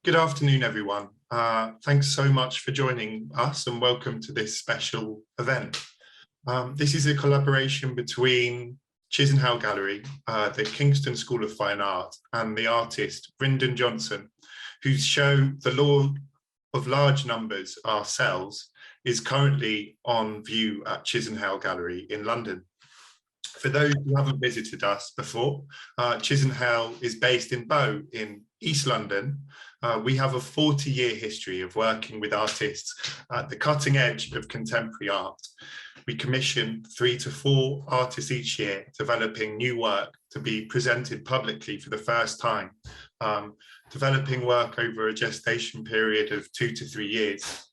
Good afternoon, everyone. Thanks so much for joining us and welcome to this special event. This is a collaboration between Chisenhale Gallery, the Kingston School of Fine Art, and the artist Rindon Johnson, whose show The Law of Large Numbers Are Cells is currently on view at Chisenhale Gallery in London. For those who haven't visited us before, Chisenhale is based in Bow in East London. We have a 40-year history of working with artists at the cutting edge of contemporary art. We commission 3 to 4 artists each year, developing new work to be presented publicly for the first time, developing work over a gestation period of 2 to 3 years.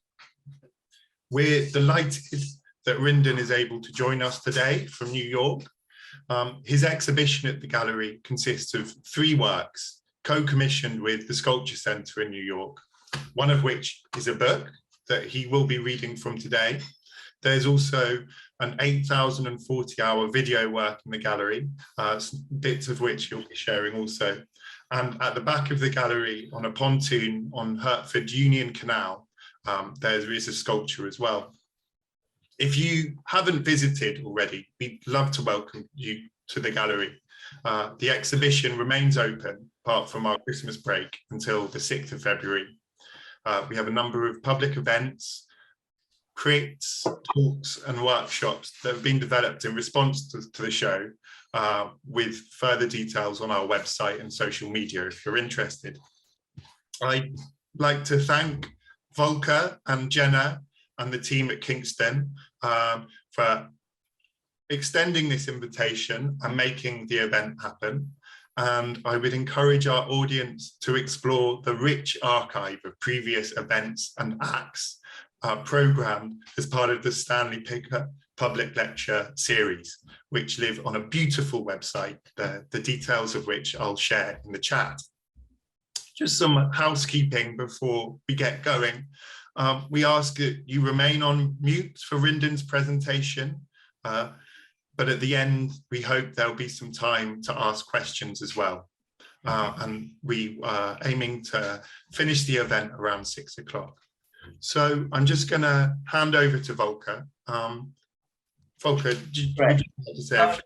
We're delighted that Rindon is able to join us today from New York. His exhibition at the gallery consists of 3 works co-commissioned with the Sculpture Centre in New York, one of which is a book that he will be reading from today. There's also an 8,040-hour video work in the gallery, bits of which he'll be sharing also. And at the back of the gallery, on a pontoon on Hertford Union Canal, there is a sculpture as well. If you haven't visited already, we'd love to welcome you to the gallery. The exhibition remains open, apart from our Christmas break, until the 6th of February. We have a number of public events, crits, talks and workshops that have been developed in response to the show, with further details on our website and social media if you're interested. I'd like to thank Volker and Jenna and the team at Kingston for extending this invitation and making the event happen. And I would encourage our audience to explore the rich archive of previous events and acts programmed as part of the Stanley Public Lecture series, which live on a beautiful website, the details of which I'll share in the chat. Just some housekeeping before we get going. We ask that you remain on mute for Rindon's presentation, but at the end, we hope there'll be some time to ask questions as well. And we are aiming to finish the event around 6 o'clock. So I'm just going to hand over to Volker. Volker, would you like to say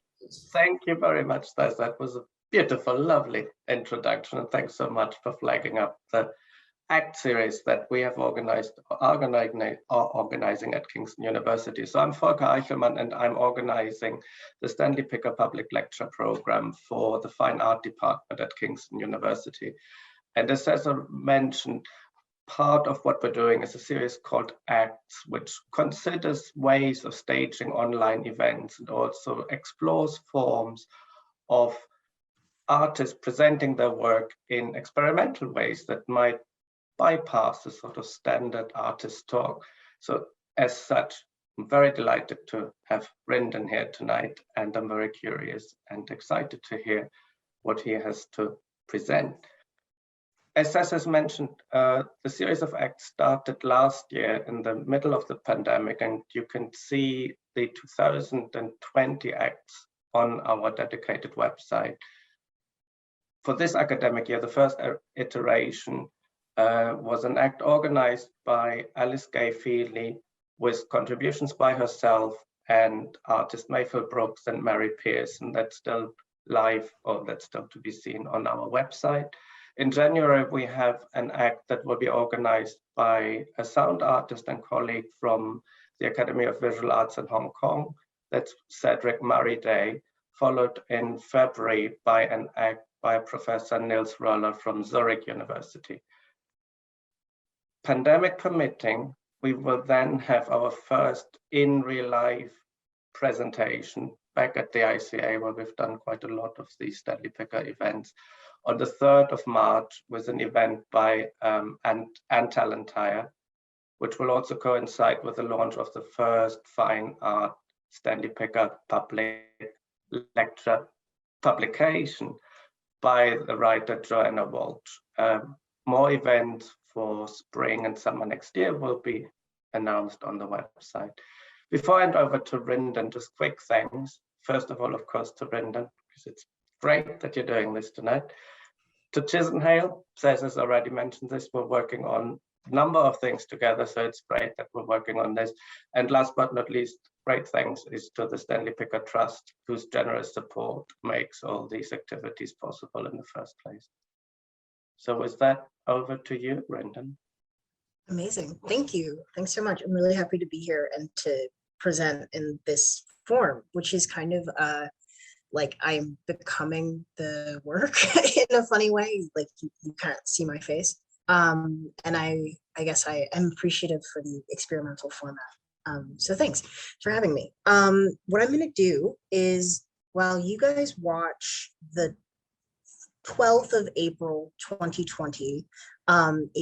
thank you very much, Stas. That was a beautiful, lovely introduction, and thanks so much for flagging up the ACT series that we have organizing at Kingston University. So I'm Volker Eichelmann, and I'm organizing the Stanley Picker Public Lecture Program for the Fine Art Department at Kingston University. And as Cesar mentioned, part of what we're doing is a series called ACTS, which considers ways of staging online events and also explores forms of artists presenting their work in experimental ways that might bypass the sort of standard artist talk. So as such, I'm very delighted to have Rindon here tonight, and I'm very curious and excited to hear what he has to present. As Cesar has mentioned, the series of acts started last year in the middle of the pandemic, and you can see the 2020 acts on our dedicated website. For this academic year, the first iteration was an act organized by Alice Gay Feely with contributions by herself and artist Mayfield Brooks and Mary Pierce, and that's still live, or that's still to be seen on our website. In January, we have an act that will be organized by a sound artist and colleague from the Academy of Visual Arts in Hong Kong. That's Cedric Murray Day, followed in February by an act by Professor Nils Röller from Zurich University. Pandemic permitting, we will then have our first in real life presentation back at the ICA, where we've done quite a lot of these Stanley Picker events, on the 3rd of March with an event by Anne Talentire, which will also coincide with the launch of the first fine art Stanley Picker public lecture publication by the writer Joanna Walsh. More events for spring and summer next year will be announced on the website. Before I hand over to Rindon, just quick thanks. First of all, of course, to Rindon, because it's great that you're doing this tonight. to Chisenhale, Cesar has already mentioned this, we're working on a number of things together, so it's great that we're working on this. And last but not least, great thanks is to the Stanley Picker Trust, whose generous support makes all these activities possible in the first place. So with that, over to you, Rindon. Amazing. Thank you. Thanks so much. I'm really happy to be here and to present in this form, which is kind of like I'm becoming the work in a funny way. Like you can't see my face. And I guess I am appreciative for the experimental format. So thanks for having me. What I'm going to do is, while you guys watch the 12th of April 2020,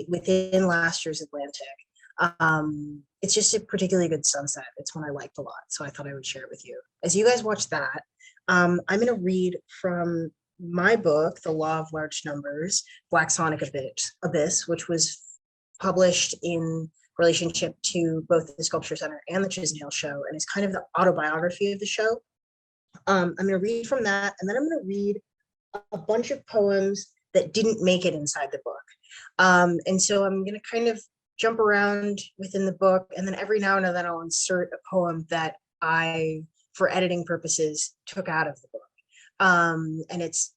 within last year's Atlantic, it's just a particularly good sunset. It's one I liked a lot, so I thought I would share it with you. As you guys watch that, I'm going to read from my book, The Law of Large Numbers, Black Sonic Abyss, which was published in relationship to both the Sculpture Center and the Chisenhale show, and is kind of the autobiography of the show. I'm going to read from that, and then I'm going to read a bunch of poems that didn't make it inside the book. And so I'm going to kind of jump around within the book, and then every now and then I'll insert a poem that I, for editing purposes, took out of the book. And it's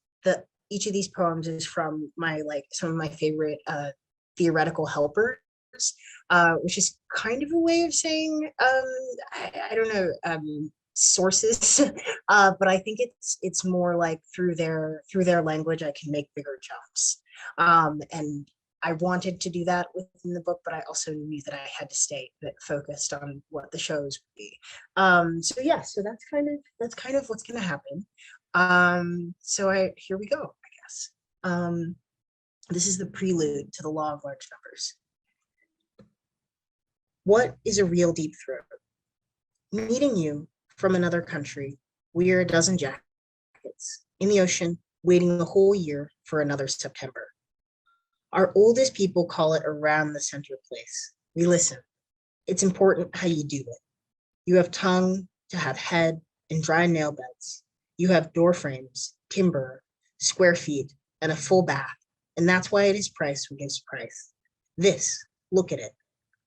each of these poems is from some of my favorite theoretical helpers, which is kind of a way of saying, I don't know, sources, but I think it's more like through their language I can make bigger jumps. And I wanted to do that within the book, but I also knew that I had to stay a bit focused on what the shows would be. So yeah, so that's kind of what's going to happen. Here we go, I guess. This is the prelude to The Law of Large Numbers. What is a real deep throat? Meeting you from another country, we are a dozen jackets in the ocean, waiting the whole year for another September. Our oldest people call it around the center place. We listen. It's important how you do it. You have tongue to have head and dry nail beds. You have door frames, timber, square feet, and a full bath. And that's why it is price who gives price. This, look at it,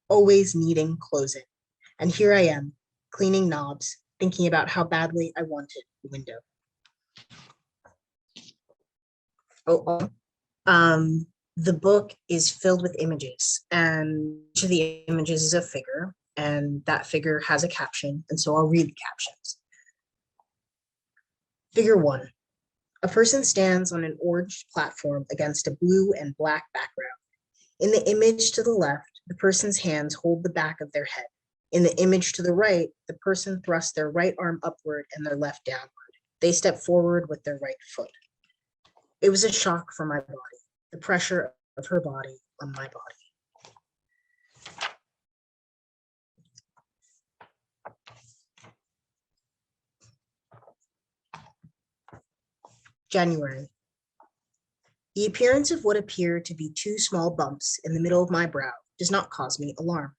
always needing closing. And here I am, cleaning knobs, thinking about how badly I wanted the window. The book is filled with images, and each of the images is a figure, and that figure has a caption, and so I'll read the captions. Figure 1. A person stands on an orange platform against a blue and black background. In the image to the left, the person's hands hold the back of their head. In the image to the right, the person thrusts their right arm upward and their left downward. They step forward with their right foot. It was a shock for my body, the pressure of her body on my body. January. The appearance of what appear to be 2 small bumps in the middle of my brow does not cause me alarm.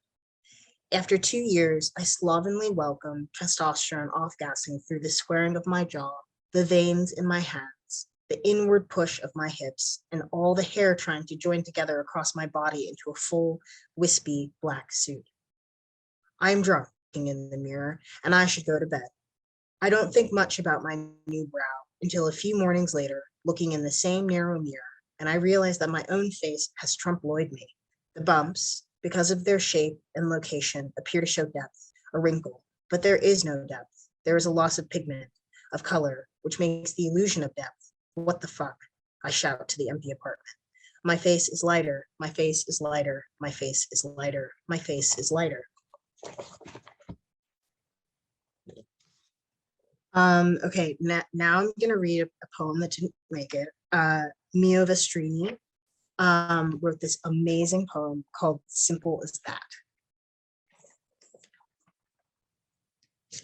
After 2 years, I slovenly welcome testosterone off-gassing through the squaring of my jaw, the veins in my hands, the inward push of my hips, and all the hair trying to join together across my body into a full, wispy black suit. I am drunk in the mirror, and I should go to bed. I don't think much about my new brow until a few mornings later, looking in the same narrow mirror, and I realize that my own face has trompe-l'oeiled me. The bumps, because of their shape and location, appear to show depth, a wrinkle, but there is no depth. There is a loss of pigment, of color, which makes the illusion of depth. What the fuck? I shout to the empty apartment. My face is lighter, my face is lighter, my face is lighter, my face is lighter. Okay, now I'm gonna read a poem that didn't make it. Mio Vestrini wrote this amazing poem called Simple as That.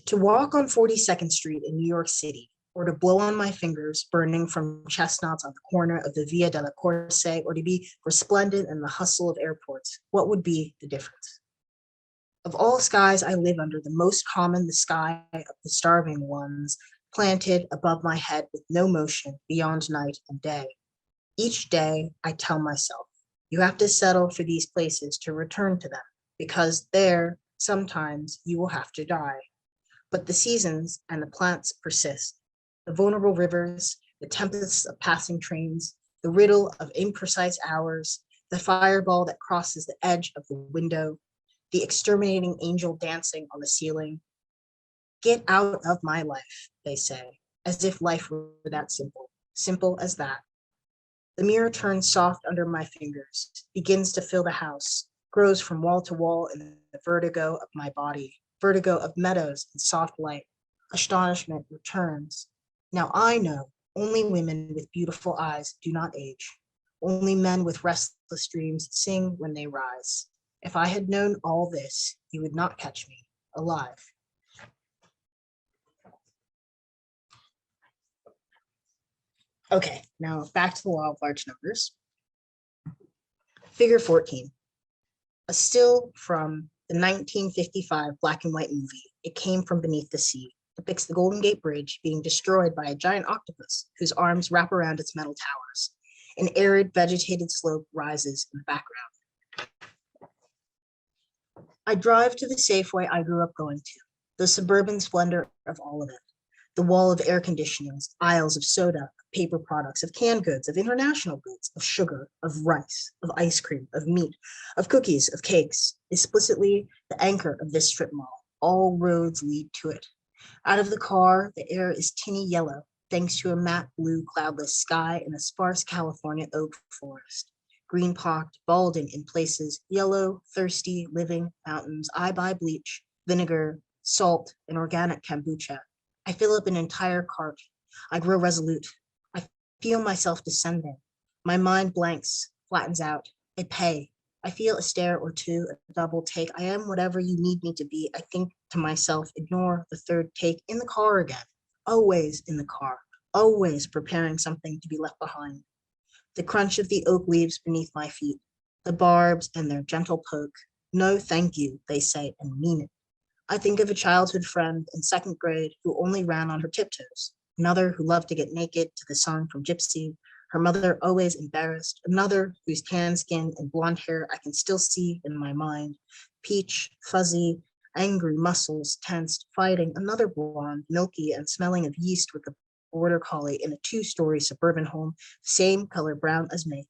To walk on 42nd Street in New York City, or to blow on my fingers burning from chestnuts on the corner of the Via della Corse, or to be resplendent in the hustle of airports, what would be the difference? Of all skies I live under, the most common the sky of the starving ones, planted above my head with no motion beyond night and day. Each day, I tell myself, you have to settle for these places to return to them, because there, sometimes, you will have to die. But the seasons and the plants persist. The vulnerable rivers, the tempests of passing trains, the riddle of imprecise hours, the fireball that crosses the edge of the window, the exterminating angel dancing on the ceiling. Get out of my life, they say, as if life were that simple, simple as that. The mirror turns soft under my fingers, begins to fill the house, grows from wall to wall in the vertigo of my body, vertigo of meadows and soft light. Astonishment returns. Now I know only women with beautiful eyes do not age. Only men with restless dreams sing when they rise. If I had known all this, you would not catch me alive. Okay, now back to the law of large numbers. Figure 14, a still from the 1955 black and white movie, It Came from Beneath the Sea, depicts the Golden Gate Bridge being destroyed by a giant octopus whose arms wrap around its metal towers. An arid vegetated slope rises in the background. I drive to the Safeway I grew up going to, the suburban splendor of all of it. The wall of air conditionings, aisles of soda, of paper products, of canned goods, of international goods, of sugar, of rice, of ice cream, of meat, of cookies, of cakes, explicitly the anchor of this strip mall. All roads lead to it. Out of the car, the air is tinny yellow, thanks to a matte blue cloudless sky and a sparse California oak forest. Green-pocked, balding in places, yellow, thirsty, living mountains. I buy bleach, vinegar, salt, and organic kombucha. I fill up an entire cart. I grow resolute. I feel myself descending. My mind blanks, flattens out. I pay. I feel a stare or two, a double take. I am whatever you need me to be. I think to myself, ignore the third take. In the car again. Always in the car. Always preparing something to be left behind. The crunch of the oak leaves beneath my feet. The barbs and their gentle poke. No, thank you, they say, and mean it. I think of a childhood friend in second grade who only ran on her tiptoes, another who loved to get naked to the song from Gypsy, her mother always embarrassed, another whose tan skin and blonde hair I can still see in my mind, peach, fuzzy, angry muscles tensed, fighting, another blonde, milky and smelling of yeast with a border collie in a two-story suburban home, same color brown as me,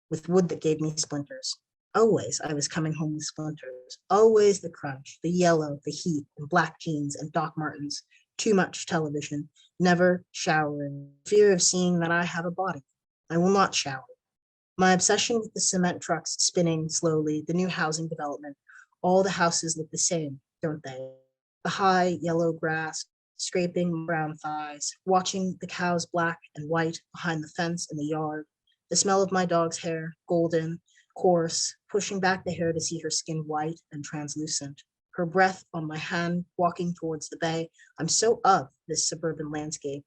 with wood that gave me splinters. Always I was coming home with splinters. Always the crunch, the yellow, the heat, and black jeans and Doc Martens. Too much television. Never showering. Fear of seeing that I have a body. I will not shower. My obsession with the cement trucks spinning slowly, the new housing development. All the houses look the same, don't they? The high yellow grass, scraping brown thighs, watching the cows black and white behind the fence in the yard. The smell of my dog's hair, golden, coarse, pushing back the hair to see her skin white and translucent. Her breath on my hand, walking towards the bay. I'm so of this suburban landscape.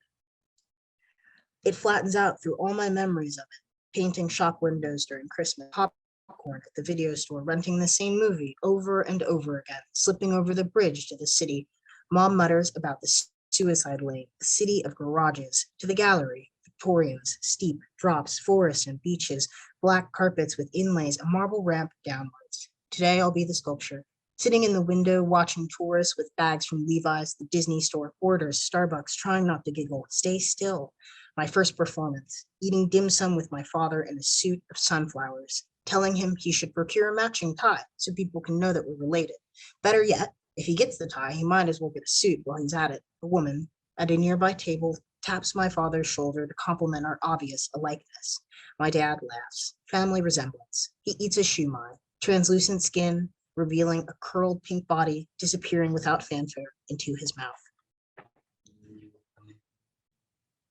It flattens out through all my memories of it. Painting shop windows during Christmas, popcorn at the video store, renting the same movie over and over again, slipping over the bridge to the city. Mom mutters about the suicide lane, the city of garages, to the gallery. Victorians, steep drops, forests and beaches, black carpets with inlays, a marble ramp downwards. Today I'll be the sculpture, sitting in the window watching tourists with bags from Levi's, the Disney store, orders, Starbucks, trying not to giggle, stay still. My first performance, eating dim sum with my father in a suit of sunflowers, telling him he should procure a matching tie so people can know that we're related. Better yet, if he gets the tie, he might as well get a suit while he's at it. A woman at a nearby table taps my father's shoulder to compliment our obvious alikeness. My dad laughs. Family resemblance. He eats a shumai, translucent skin, revealing a curled pink body, disappearing without fanfare into his mouth.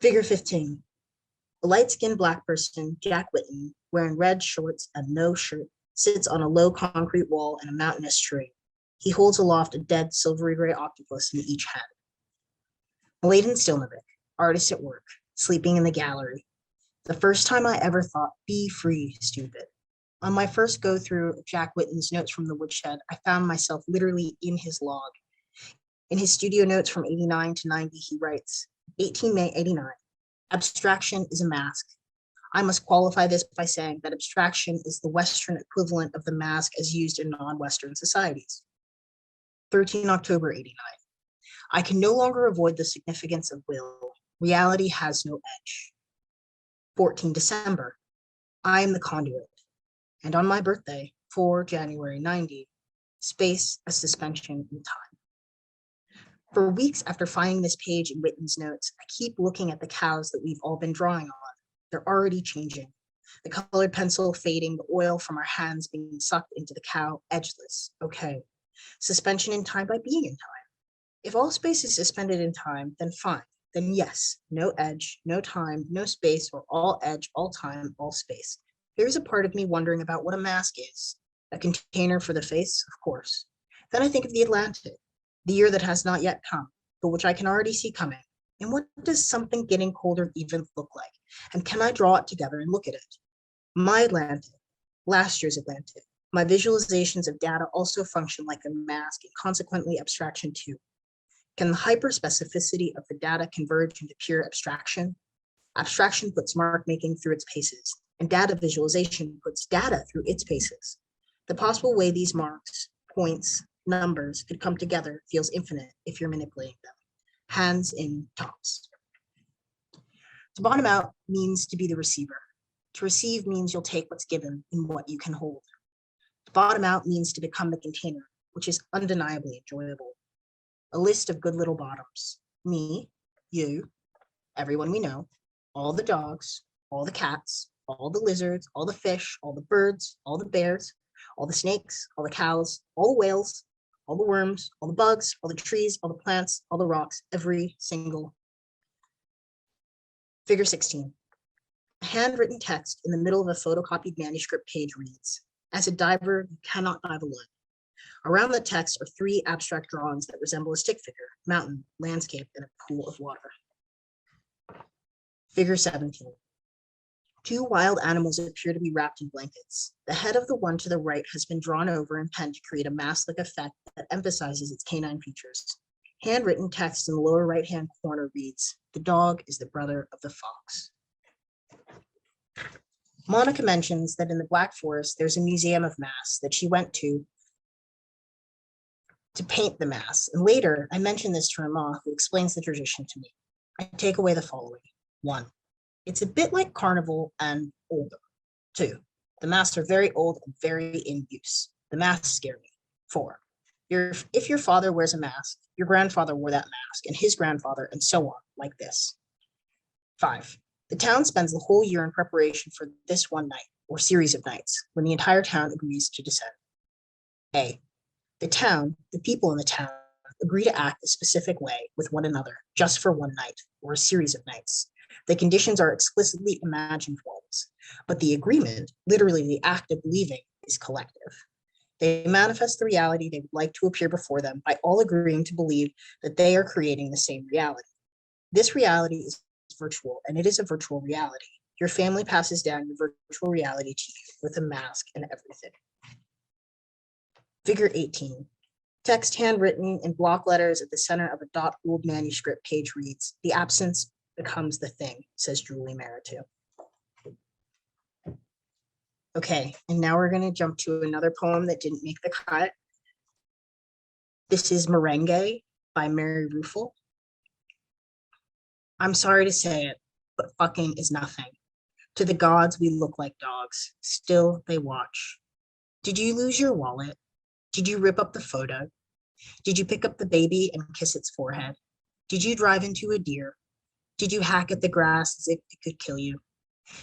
Figure 15. A light-skinned black person, Jack Whitten, wearing red shorts and no shirt, sits on a low concrete wall in a mountainous tree. He holds aloft a dead silvery gray octopus in each hand. Mladen Stilnovic, artist at work, sleeping in the gallery. The first time I ever thought, be free, stupid. On my first go through of Jack Whitten's notes from the woodshed, I found myself literally in his log. In his studio notes from 89 to 90, he writes, 18 May 89, abstraction is a mask. I must qualify this by saying that abstraction is the Western equivalent of the mask as used in non-Western societies. 13 October 89. I can no longer avoid the significance of will. Reality has no edge. 14 December. I am the conduit. And on my birthday, 4 January 90, space a suspension in time. For weeks after finding this page in Whitten's notes, I keep looking at the cows that we've all been drawing on. They're already changing. The colored pencil fading, the oil from our hands being sucked into the cow, edgeless. Okay. Suspension in time by being in time. If all space is suspended in time, then fine. Then yes, no edge, no time, no space, or all edge, all time, all space. There's a part of me wondering about what a mask is. A container for the face, of course. Then I think of the Atlantic, the year that has not yet come, but which I can already see coming. And what does something getting colder even look like? And can I draw it together and look at it? My Atlantic, last year's Atlantic, my visualizations of data also function like a mask and consequently abstraction too. Can the hyperspecificity of the data converge into pure abstraction? Abstraction puts mark making through its paces, and data visualization puts data through its paces. The possible way these marks, points, numbers could come together feels infinite if you're manipulating them. Hands in tops. To bottom out means to be the receiver. To receive means you'll take what's given and what you can hold. To bottom out means to become the container, which is undeniably enjoyable. A list of good little bottoms. Me, you, everyone we know, all the dogs, all the cats, all the lizards, all the fish, all the birds, all the bears, all the snakes, all the cows, all the whales, all the worms, all the bugs, all the trees, all the plants, all the rocks, every single. Figure 16. A handwritten text in the middle of a photocopied manuscript page reads, "As a diver, you cannot dive alone." Around the text are 3 abstract drawings that resemble a stick figure, mountain, landscape, and a pool of water. Figure 17. 2 wild animals appear to be wrapped in blankets. The head of the one to the right has been drawn over and penned to create a mask-like effect that emphasizes its canine features. Handwritten text in the lower right-hand corner reads, "The dog is the brother of the fox." Monica mentions that in the Black Forest, there's a museum of masks that she went to paint the masks. And later, I mentioned this to Rama, who explains the tradition to me. I take away the following. 1, it's a bit like carnival and older. 2, the masks are very old and very in use. The masks scare me. 4, if your father wears a mask, your grandfather wore that mask, and his grandfather, and so on, like this. 5, the town spends the whole year in preparation for this one night, or series of nights, when the entire town agrees to descend. A, the people in the town, agree to act a specific way with one another just for one night or a series of nights. The conditions are explicitly imagined ones, but the agreement, literally the act of believing, is collective. They manifest the reality they would like to appear before them by all agreeing to believe that they are creating the same reality. This reality is virtual, and it is a virtual reality. Your family passes down your virtual reality to you with a mask and everything. Figure 18. Text handwritten in block letters at the center of a dot-ruled manuscript page reads, "The absence becomes the thing," says Julie Meritu. Okay, and now we're going to jump to another poem that didn't make the cut. This is Merengue by Mary Ruffle. I'm sorry to say it, but fucking is nothing. To the gods, we look like dogs. Still, they watch. Did you lose your wallet? Did you rip up the photo? Did you pick up the baby and kiss its forehead? Did you drive into a deer? Did you hack at the grass as if it could kill you?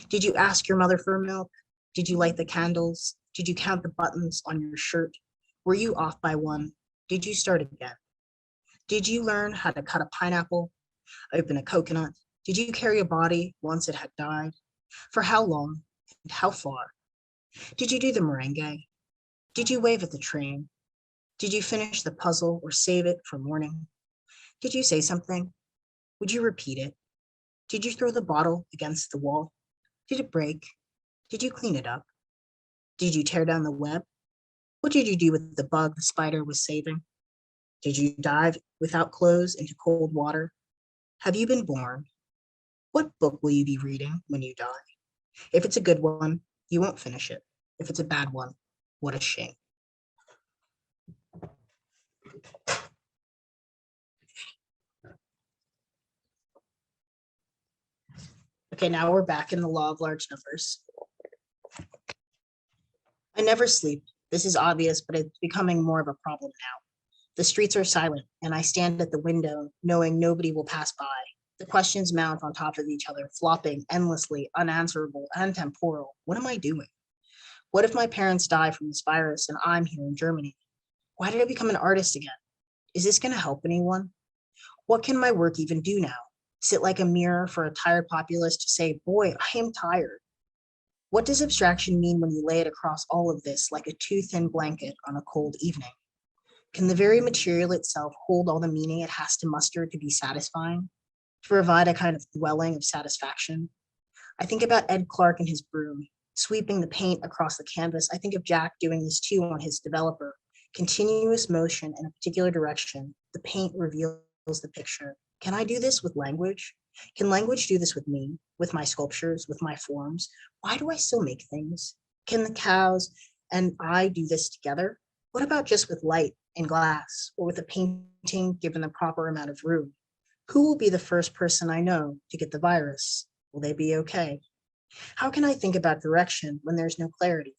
Did you ask your mother for milk? Did you light the candles? Did you count the buttons on your shirt? Were you off by one? Did you start again? Did you learn how to cut a pineapple? Open a coconut? Did you carry a body once it had died? For how long and how far? Did you do the merengue? Did you wave at the train? Did you finish the puzzle or save it for morning? Did you say something? Would you repeat it? Did you throw the bottle against the wall? Did it break? Did you clean it up? Did you tear down the web? What did you do with the bug the spider was saving? Did you dive without clothes into cold water? Have you been born? What book will you be reading when you die? If it's a good one, you won't finish it. If it's a bad one, what a shame. Okay, now we're back in the law of large numbers. I never sleep. This is obvious, but it's becoming more of a problem now. The streets are silent, and I stand at the window, knowing nobody will pass by. The questions mount on top of each other, flopping endlessly, unanswerable and temporal. What am I doing? What if my parents die from this virus and I'm here in Germany? Why did I become an artist again? Is this going to help anyone? What can my work even do now? Sit like a mirror for a tired populace to say, boy, I am tired. What does abstraction mean when you lay it across all of this like a too thin blanket on a cold evening? Can the very material itself hold all the meaning it has to muster to be satisfying, to provide a kind of dwelling of satisfaction? I think about Ed Clark and his broom, sweeping the paint across the canvas. I think of Jack doing this too on his developer. Continuous motion in a particular direction, the paint reveals the picture. Can I do this with language? Can language do this with me, with my sculptures, with my forms? Why do I still make things? Can the cows and I do this together? What about just with light and glass, or with a painting given the proper amount of room? Who will be the first person I know to get the virus? Will they be okay? How can I think about direction when there's no clarity?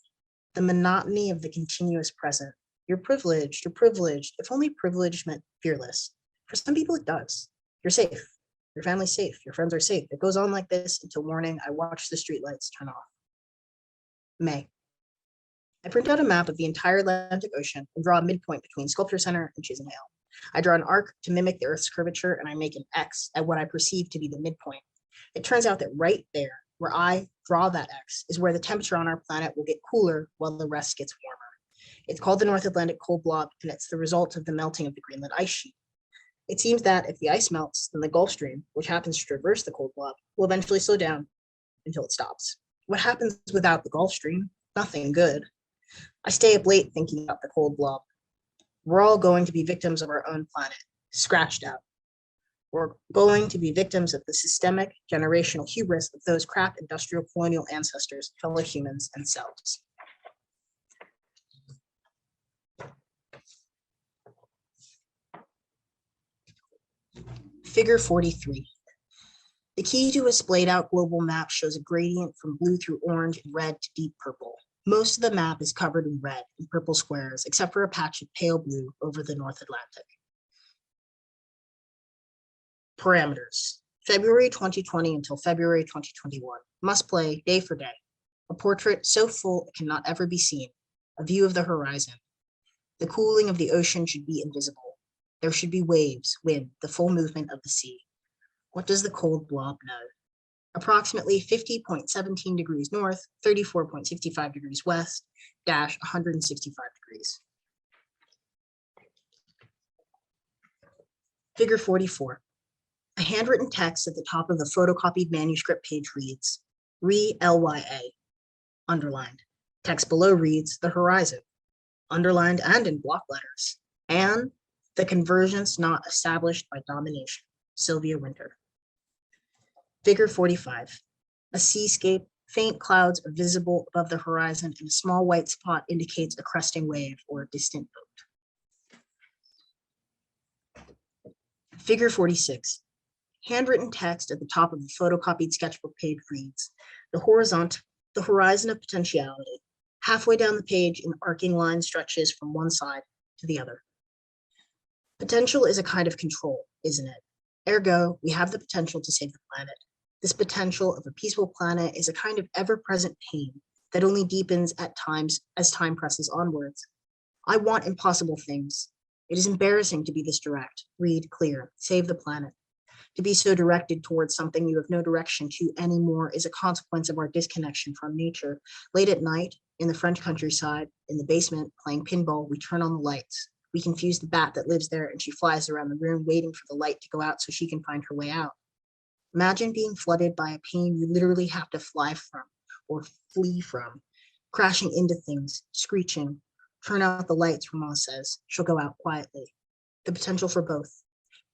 The monotony of the continuous present. You're privileged, if only privilege meant fearless. For some people it does. You're safe. Your family's safe. Your friends are safe. It goes on like this until morning. I watch the streetlights turn off. May. I print out a map of the entire Atlantic Ocean and draw a midpoint between Sculpture Center and Chisenhale. I draw an arc to mimic the Earth's curvature, and I make an X at what I perceive to be the midpoint. It turns out that right there, where I draw that X, is where the temperature on our planet will get cooler while the rest gets warmer. It's called the North Atlantic Cold Blob, and it's the result of the melting of the Greenland ice sheet. It seems that if the ice melts, then the Gulf Stream, which happens to traverse the cold blob, will eventually slow down until it stops. What happens without the Gulf Stream? Nothing good. I stay up late thinking about the cold blob. We're all going to be victims of our own planet, scratched out. We're going to be victims of the systemic generational hubris of those crap industrial colonial ancestors, fellow humans, and selves. Figure 43. The key to a splayed out global map shows a gradient from blue through orange and red to deep purple. Most of the map is covered in red and purple squares, except for a patch of pale blue over the North Atlantic. Parameters. February 2020 until February 2021. Must play day for day. A portrait so full it cannot ever be seen. A view of the horizon. The cooling of the ocean should be invisible. There should be waves, wind, the full movement of the sea. What does the cold blob know? Approximately 50.17 degrees north, 34.65 degrees west, dash 165 degrees. Figure 44. A handwritten text at the top of the photocopied manuscript page reads, RE-LYA, underlined. Text below reads, the horizon, underlined and in block letters, and the convergence not established by domination, Sylvia Winter. Figure 45. A seascape, faint clouds are visible above the horizon, and a small white spot indicates a cresting wave or a distant boat. Figure 46. Handwritten text at the top of the photocopied sketchbook page reads, the horizon of potentiality. Halfway down the page, an arcing line stretches from one side to the other. Potential is a kind of control, isn't it? Ergo, we have the potential to save the planet. This potential of a peaceful planet is a kind of ever-present pain that only deepens at times as time presses onwards. I want impossible things. It is embarrassing to be this direct, read clear, save the planet. To be so directed towards something you have no direction to anymore is a consequence of our disconnection from nature. Late at night, in the French countryside, in the basement, playing pinball, we turn on the lights. We confuse the bat that lives there, and she flies around the room waiting for the light to go out so she can find her way out. Imagine being flooded by a pain you literally have to fly from or flee from, crashing into things, screeching. Turn out the lights, Ramon says. She'll go out quietly. The potential for both.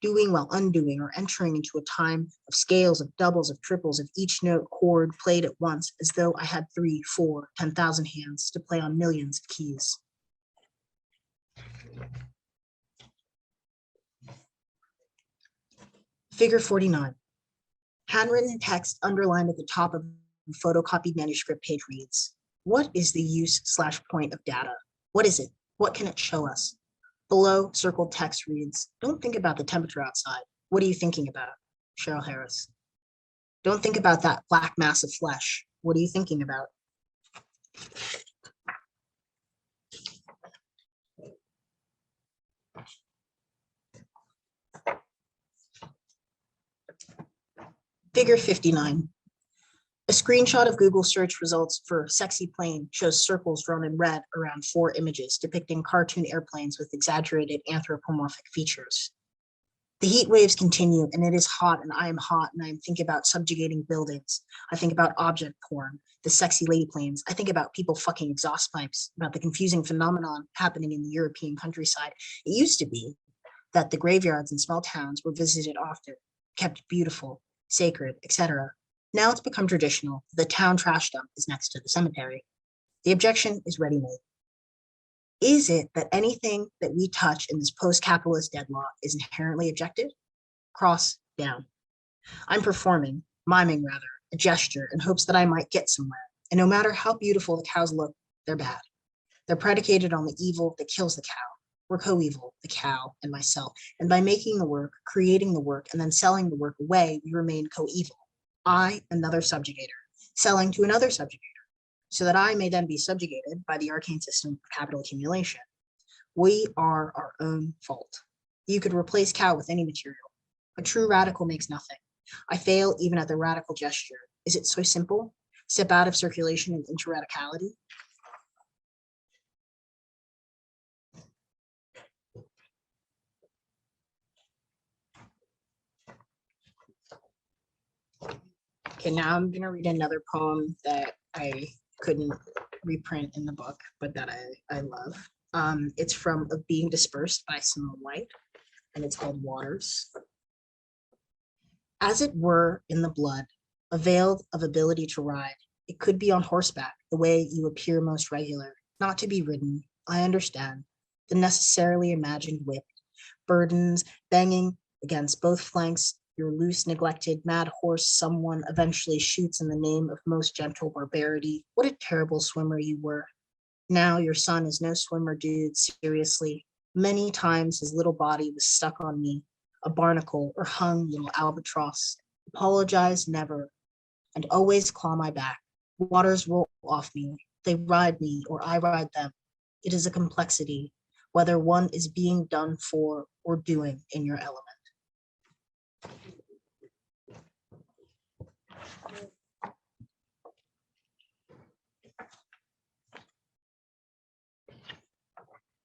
doing while undoing or entering into a time of scales, of doubles, of triples, of each note chord played at once, as though I had 3, 4, 10,000 hands to play on millions of keys. Figure 49. Handwritten text underlined at the top of the photocopied manuscript page reads, what is the use/point of data? What is it? What can it show us? Below, circled text reads, don't think about the temperature outside. What are you thinking about? Cheryl Harris. Don't think about that black mass of flesh. What are you thinking about? Figure 59. A screenshot of Google search results for sexy plane shows circles drawn in red around 4 images depicting cartoon airplanes with exaggerated anthropomorphic features. The heat waves continue, and it is hot, and I am hot, and I am thinking about subjugating buildings. I think about object porn, the sexy lady planes. I think about people fucking exhaust pipes, about the confusing phenomenon happening in the European countryside. It used to be that the graveyards in small towns were visited often, kept beautiful, sacred, etc. Now it's become traditional. The town trash dump is next to the cemetery. The objection is ready-made. Is it that anything that we touch in this post-capitalist deadlock is inherently objective? Cross down. I'm performing, miming rather, a gesture in hopes that I might get somewhere. And no matter how beautiful the cows look, they're bad. They're predicated on the evil that kills the cow. We're co-evil, the cow and myself. And by making the work, creating the work, and then selling the work away, we remain co-evil. I, another subjugator, selling to another subjugator, so that I may then be subjugated by the arcane system of capital accumulation. We are our own fault. You could replace cow with any material. A true radical makes nothing. I fail even at the radical gesture. Is it so simple? Step out of circulation and into radicality? Okay, now I'm gonna read another poem that I couldn't reprint in the book, but that I love. It's from Of Being Dispersed by Simone White, and it's called Waters. As it were in the blood, availed of ability to ride, it could be on horseback, the way you appear most regular, not to be ridden, I understand, the necessarily imagined whip, burdens banging against both flanks, your loose, neglected, mad horse someone eventually shoots in the name of most gentle barbarity. What a terrible swimmer you were. Now your son is no swimmer, dude, seriously. Many times his little body was stuck on me, a barnacle or hung little albatross. Apologize never, and always claw my back. Waters roll off me. They ride me or I ride them. It is a complexity, whether one is being done for or doing in your element.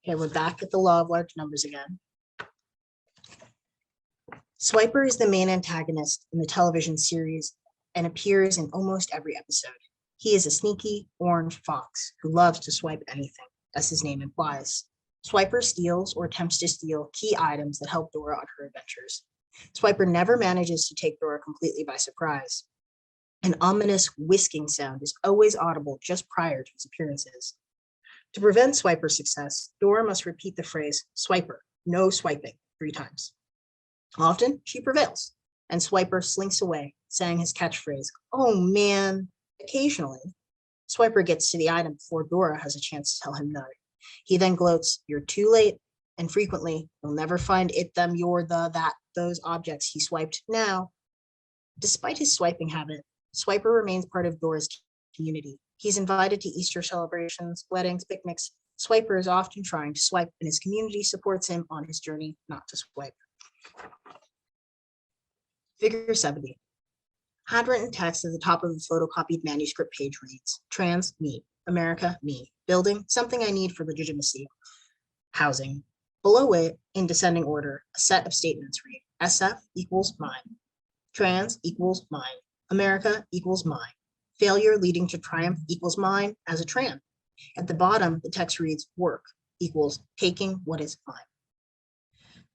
Okay, we're back at the law of large numbers again. Swiper is the main antagonist in the television series and appears in almost every episode. He is a sneaky orange fox who loves to swipe anything, as his name implies. Swiper steals or attempts to steal key items that help Dora on her adventures. Swiper never manages to take Dora completely by surprise. An ominous whisking sound is always audible just prior to his appearances. To prevent Swiper's success, Dora must repeat the phrase, Swiper, no swiping, 3 times. Often, she prevails, and Swiper slinks away, saying his catchphrase, oh man. Occasionally, Swiper gets to the item before Dora has a chance to tell him no. He then gloats, you're too late, and frequently, you'll never find it, them, your, the, that, those objects he swiped now. Despite his swiping habit, Swiper remains part of Dora's community. He's invited to Easter celebrations, weddings, picnics. Swiper is often trying to swipe, and his community supports him on his journey not to swipe. Figure 70. Handwritten text at the top of the photocopied manuscript page reads, trans, me, America, me, building, something I need for legitimacy, housing. Below it, in descending order, a set of statements read, SF equals mine, trans equals mine, America equals mine, failure leading to triumph equals mine as a trans. At the bottom, the text reads, work equals taking what is mine.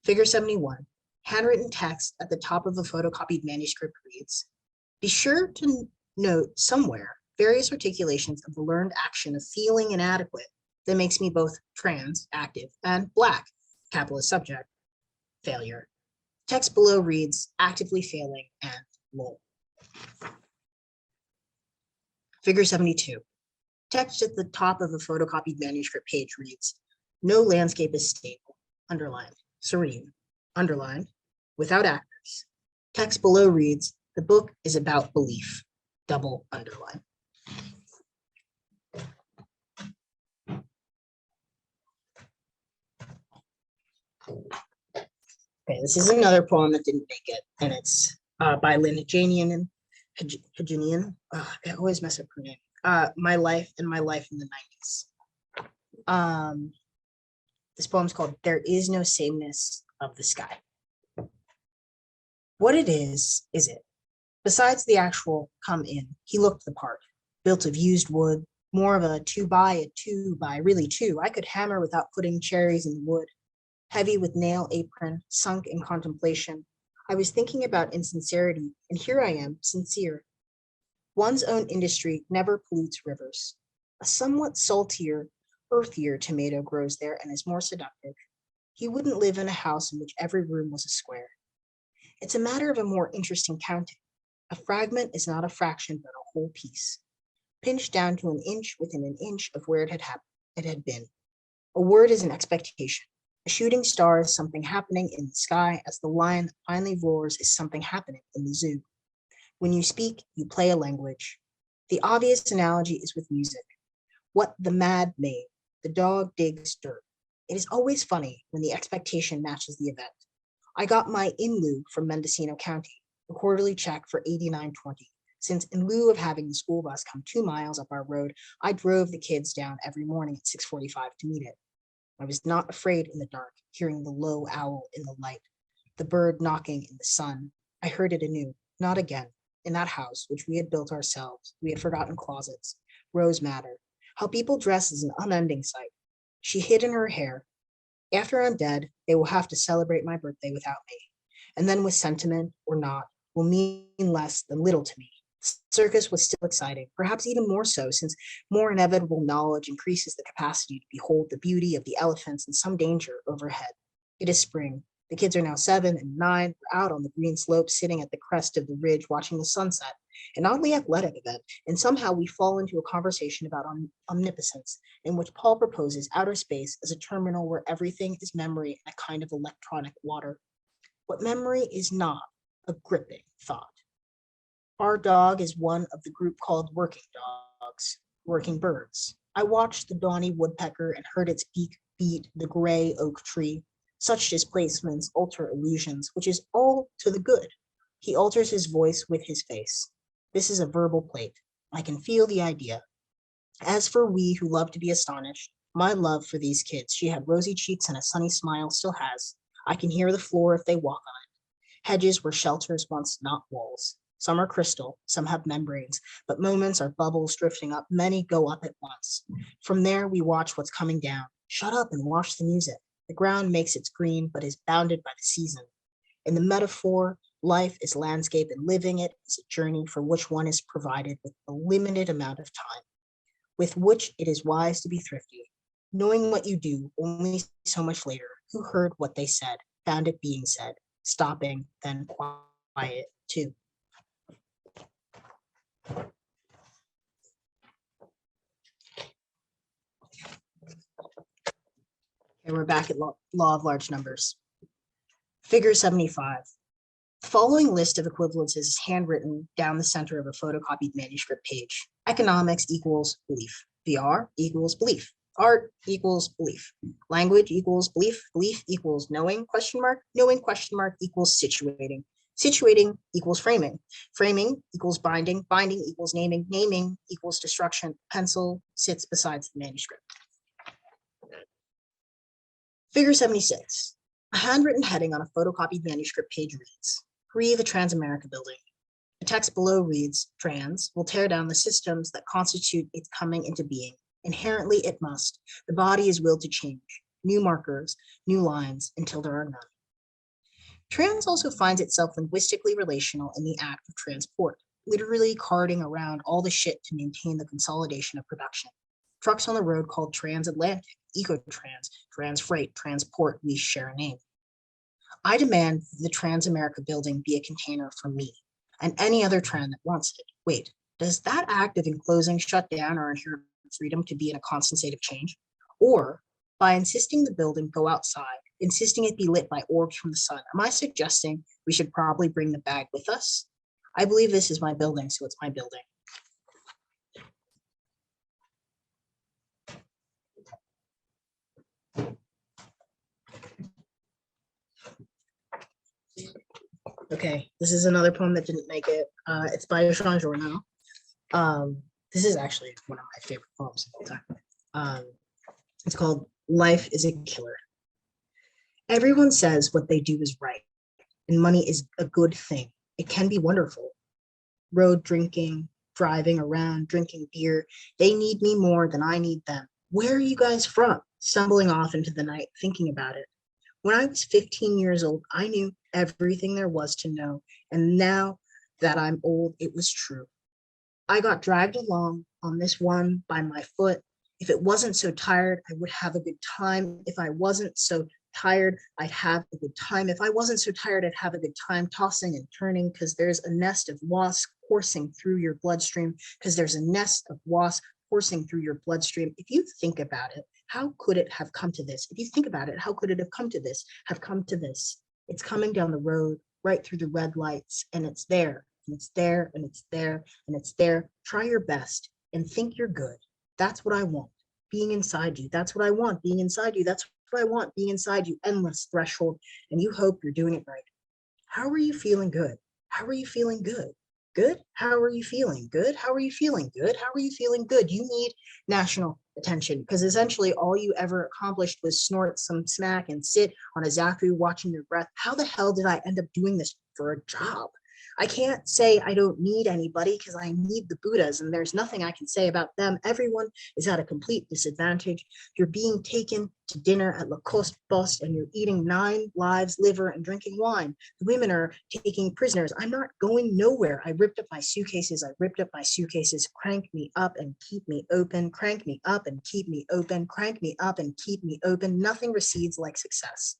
Figure 71. Handwritten text at the top of a photocopied manuscript reads, "Be sure to note somewhere various articulations of the learned action of feeling inadequate that makes me both trans, active, and Black, capitalist subject, failure." Text below reads, "actively failing," and lol. Figure 72. Text at the top of a photocopied manuscript page reads, "No landscape is stable," underlined, serene, underlined, without actors. Text below reads, "The book is about belief," double underline. Okay, this is another poem that didn't make it, and it's by Lynn Hajanian. I always mess up her name. My Life in the 90s. This poem's called "There Is No Sameness of the Sky." What it is it? Besides the actual come in, he looked the part, built of used wood, more of a 2x2x, really two. I could hammer without putting cherries in the wood. Heavy with nail apron, sunk in contemplation. I was thinking about insincerity, and here I am, sincere. One's own industry never pollutes rivers. A somewhat saltier, earthier tomato grows there and is more seductive. He wouldn't live in a house in which every room was a square. It's a matter of a more interesting counting. A fragment is not a fraction, but a whole piece, pinched down to an inch within an inch of where it had been. A word is an expectation. A shooting star is something happening in the sky, as the lion finally roars is something happening in the zoo. When you speak, you play a language. The obvious analogy is with music. What the mad made, the dog digs dirt. It is always funny when the expectation matches the event. I got my in lieu from Mendocino County, a quarterly check for $89.20, since in lieu of having the school bus come 2 miles up our road, I drove the kids down every morning at 6:45 to meet it. I was not afraid in the dark, hearing the low owl in the light, the bird knocking in the sun. I heard it anew, not again, in that house which we had built ourselves. We had forgotten closets, rose madder. How people dress is an unending sight. She hid in her hair. After I'm dead, they will have to celebrate my birthday without me. And then with sentiment or not, will mean less than little to me. Circus was still exciting, perhaps even more so, since more inevitable knowledge increases the capacity to behold the beauty of the elephants and some danger overhead. It is spring. The kids are now 7 and 9. We're out on the green slope, sitting at the crest of the ridge, watching the sunset. An oddly athletic event, and somehow we fall into a conversation about omnipotence, in which Paul proposes outer space as a terminal where everything is memory and a kind of electronic water. What memory is not, a gripping thought. Our dog is one of the group called working dogs, working birds. I watched the dawny woodpecker and heard its beak beat the gray oak tree. Such displacements alter illusions, which is all to the good. He alters his voice with his face. This is a verbal plate. I can feel the idea. As for we who love to be astonished, my love for these kids, she had rosy cheeks and a sunny smile, still has. I can hear the floor if they walk on it. Hedges were shelters once, not walls. Some are crystal, some have membranes, but moments are bubbles drifting up. Many go up at once. From there, we watch what's coming down. Shut up and watch the music. The ground makes its green, but is bounded by the season. In the metaphor, life is landscape, and living it is a journey for which one is provided with a limited amount of time, with which it is wise to be thrifty, knowing what you do only so much later. Who heard what they said, found it being said, stopping, then quiet too. Okay, we're back at law of large numbers. Figure 75. The following list of equivalences is handwritten down the center of a photocopied manuscript page. Economics equals belief. VR equals belief. Art equals belief. Language equals belief. Belief equals knowing, question mark. Knowing, question mark, equals situating. Situating equals framing. Framing equals binding. Binding equals naming. Naming equals destruction. Pencil sits beside the manuscript. Figure 76. A handwritten heading on a photocopied manuscript page reads, "Free the Transamerica Building." The text below reads, "Trans will tear down the systems that constitute its coming into being. Inherently it must. The body is willed to change. New markers, new lines, until there are none." Trans also finds itself linguistically relational in the act of transport, literally carting around all the shit to maintain the consolidation of production. Trucks on the road called transatlantic, ecotrans, transfreight, transport, we share a name. I demand the Transamerica building be a container for me and any other trend that wants it. Wait, does that act of enclosing shut down our inherent freedom to be in a constant state of change? Or by insisting the building go outside, insisting it be lit by orbs from the sun, am I suggesting we should probably bring the bag with us? I believe this is my building, so it's my building. Okay, this is another poem that didn't make it. It's by Jean Journal. This is actually one of my favorite poems of all time. It's called Life is a Killer. Everyone says what they do is right, and money is a good thing. It can be wonderful. Road drinking, driving around, drinking beer. They need me more than I need them. Where are you guys from? Stumbling off into the night, thinking about it. When I was 15 years old, I knew everything there was to know. And now that I'm old, it was true. I got dragged along on this one by my foot. If it wasn't so tired, I would have a good time. If I wasn't so tired, I'd have a good time. If I wasn't so tired, I'd have a good time tossing and turning because there's a nest of wasps coursing through your bloodstream, because there's a nest of wasps coursing through your bloodstream. If you think about it, how could it have come to this? If you think about it, how could it have come to this? It's coming down the road, right through the red lights, and it's there, and it's there, and it's there, and it's there. Try your best and think you're good. That's what I want, being inside you. That's what I want, being inside you. That's what I want, being inside you. Endless threshold, and you hope you're doing it right. How are you feeling good? How are you feeling good? Good? How are you feeling? Good? How are you feeling? Good? How are you feeling? Good? You need national attention because essentially all you ever accomplished was snort some smack and sit on a Zaku watching your breath. How the hell did I end up doing this for a job? I can't say I don't need anybody because I need the Buddhas and there's nothing I can say about them. Everyone is at a complete disadvantage. You're being taken to dinner at Lacoste Bus and you're eating 9 lives, liver, and drinking wine. The women are taking prisoners. I'm not going nowhere. I ripped up my suitcases. Crank me up and keep me open. Crank me up and keep me open. Crank me up and keep me open. Nothing recedes like success.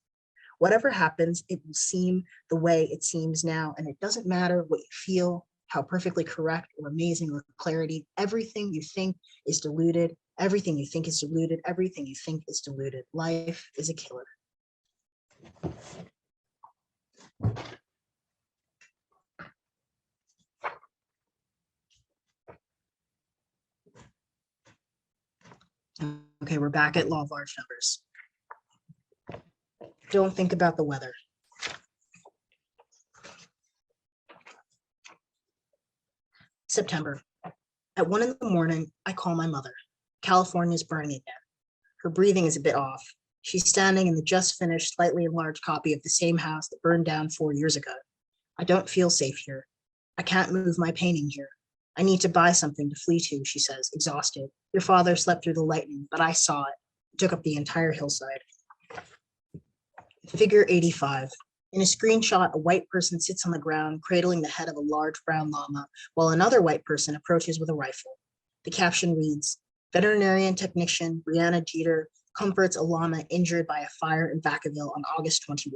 Whatever happens, it will seem the way it seems now, and it doesn't matter what you feel, how perfectly correct or amazing with clarity. Everything you think is diluted. Everything you think is diluted. Everything you think is diluted. Life is a killer. Okay, we're back at law of large numbers. Don't think about the weather. September. At 1 a.m, I call my mother. California's burning again. Her breathing is a bit off. She's standing in the just finished, slightly enlarged copy of the same house that burned down 4 years ago. I don't feel safe here. I can't move my painting here. I need to buy something to flee to, she says, exhausted. Your father slept through the lightning, but I saw it. It took up the entire hillside. Figure 85. In a screenshot, a white person sits on the ground, cradling the head of a large brown llama, while another white person approaches with a rifle. The caption reads, veterinarian technician Brianna Jeter comforts a llama injured by a fire in Vacaville on August 21.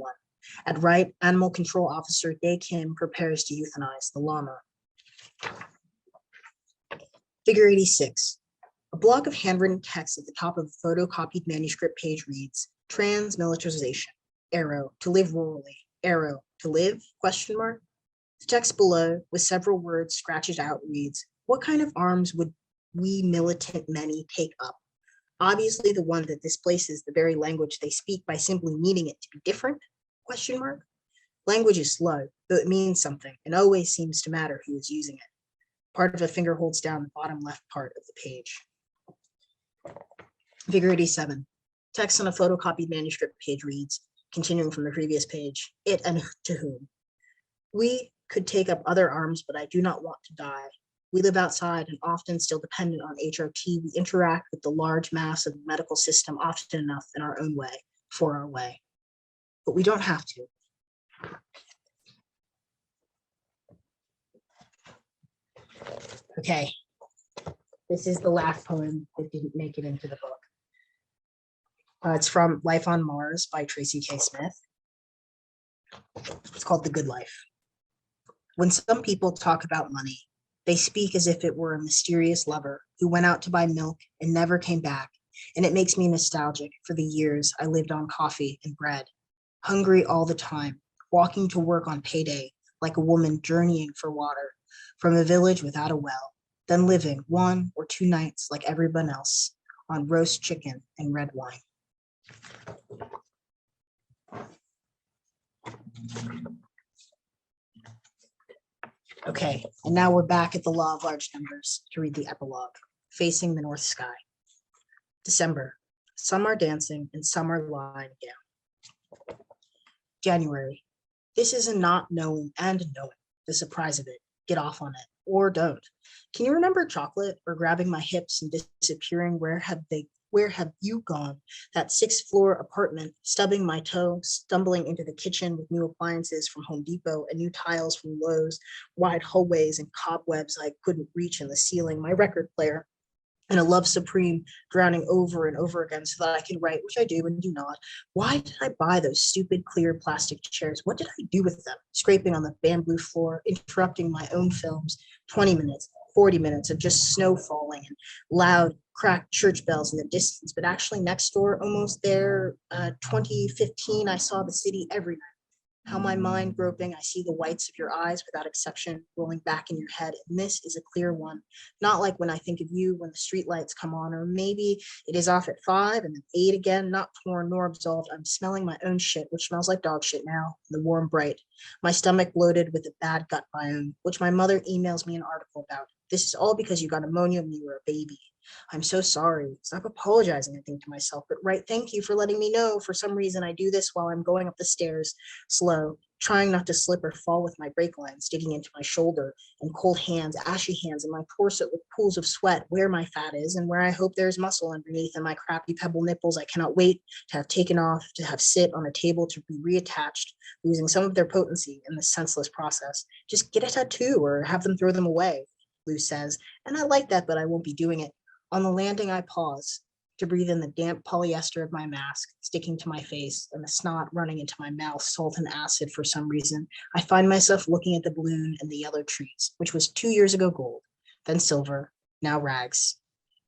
At right, Animal Control Officer Dae Kim prepares to euthanize the llama. Figure 86. A block of handwritten text at the top of a photocopied manuscript page reads, trans-militarization. Arrow, to live rurally. Arrow, to live? Question mark. The text below, with several words scratched out, reads, what kind of arms would we militant many take up? Obviously the one that displaces the very language they speak by simply needing it to be different? Question mark. Language is slow, though it means something, and always seems to matter who is using it. Part of a finger holds down the bottom left part of the page. Figure 87. Text on a photocopied manuscript page reads, continuing from the previous page, it and to whom. We could take up other arms, but I do not want to die. We live outside and often still dependent on HRT. We interact with the large mass of the medical system often enough in our own way, for our way. But we don't have to. Okay, this is the last poem that didn't make it into the book. It's from Life on Mars by Tracy K. Smith. It's called The Good Life. When some people talk about money, they speak as if it were a mysterious lover who went out to buy milk and never came back, and it makes me nostalgic for the years I lived on coffee and bread, hungry all the time, walking to work on payday like a woman journeying for water from a village without a well, then living 1 or 2 nights like everyone else on roast chicken and red wine. Okay, and now we're back at the law of large numbers to read the epilogue, Facing the North Sky. December, some are dancing and some are lying down. January, this is a not knowing and knowing, the surprise of it, get off on it, or don't. Can you remember chocolate or grabbing my hips and disappearing? Where have you gone? That 6th floor apartment, stubbing my toe, stumbling into the kitchen with new appliances from Home Depot and new tiles from Lowe's, wide hallways and cobwebs I couldn't reach in the ceiling, my record player, and a love supreme drowning over and over again so that I can write, which I do and do not. Why did I buy those stupid clear plastic chairs? What did I do with them? Scraping on the bamboo floor, interrupting my own films, 20 minutes, 40 minutes of just snow falling and loud cracked church bells in the distance, but actually next door, almost there, 2015, I saw the city every night. How my mind groping, I see the whites of your eyes without exception rolling back in your head. And this is a clear one, not like when I think of you when the street lights come on, or maybe it is off at 5 and then 8 again, not torn nor absolved. I'm smelling my own shit, which smells like dog shit now, the warm bright. My stomach bloated with a bad gut biome, which my mother emails me an article about. This is all because you got pneumonia when you were a baby. I'm so sorry. Stop apologizing, I think to myself, but right, thank you for letting me know. For some reason, I do this while I'm going up the stairs, slow, trying not to slip or fall with my brake lines digging into my shoulder and cold hands, ashy hands, and my torso with pools of sweat where my fat is and where I hope there's muscle underneath, and my crappy pebble nipples I cannot wait to have taken off, to have sit on a table to be reattached, losing some of their potency in this senseless process. Just get a tattoo or have them throw them away, Lou says, and I like that, but I won't be doing it. On the landing, I pause to breathe in the damp polyester of my mask sticking to my face and the snot running into my mouth, salt and acid for some reason. I find myself looking at the balloon and the yellow trees, which was 2 years ago gold, then silver, now rags.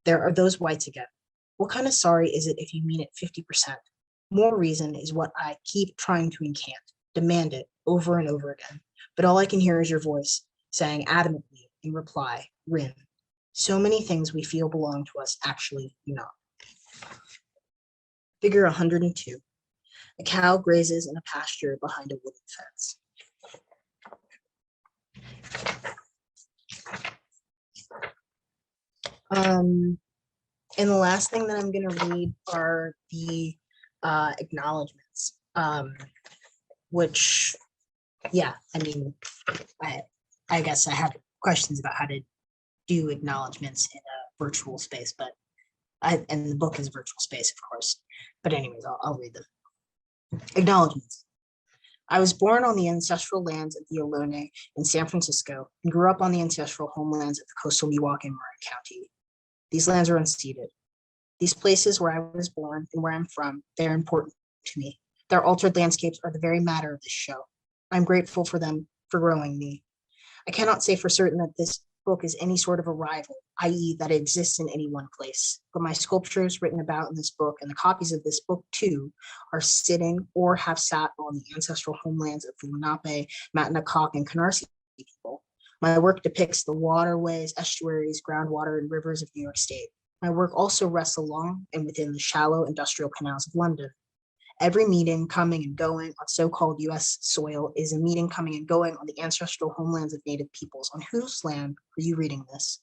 There are those whites again. What kind of sorry is it if you mean it 50%? More reason is what I keep trying to incant, demand it over and over again. But all I can hear is your voice saying adamantly in reply, Rin. So many things we feel belong to us actually do not. Figure 102. A cow grazes in a pasture behind a wooden fence. And the last thing that I'm going to read are the acknowledgments, which, yeah, I mean, I guess I have questions about how to do acknowledgments in a virtual space, but and the book is virtual space, of course. But anyways, I'll read them. Acknowledgments. I was born on the ancestral lands of the Ohlone in San Francisco and grew up on the ancestral homelands of the coastal Miwok in Marin County. These lands are unceded. These places where I was born and where I'm from, they're important to me. Their altered landscapes are the very matter of this show. I'm grateful for them for growing me. I cannot say for certain that this book is any sort of a rival, i.e. that it exists in any one place. But my sculptures written about in this book and the copies of this book too are sitting or have sat on the ancestral homelands of the Lenape, Matanakok, and Canarsie people. My work depicts the waterways, estuaries, groundwater, and rivers of New York State. My work also rests along and within the shallow industrial canals of London. Every meeting coming and going on so-called US soil is a meeting coming and going on the ancestral homelands of Native peoples. On whose land are you reading this?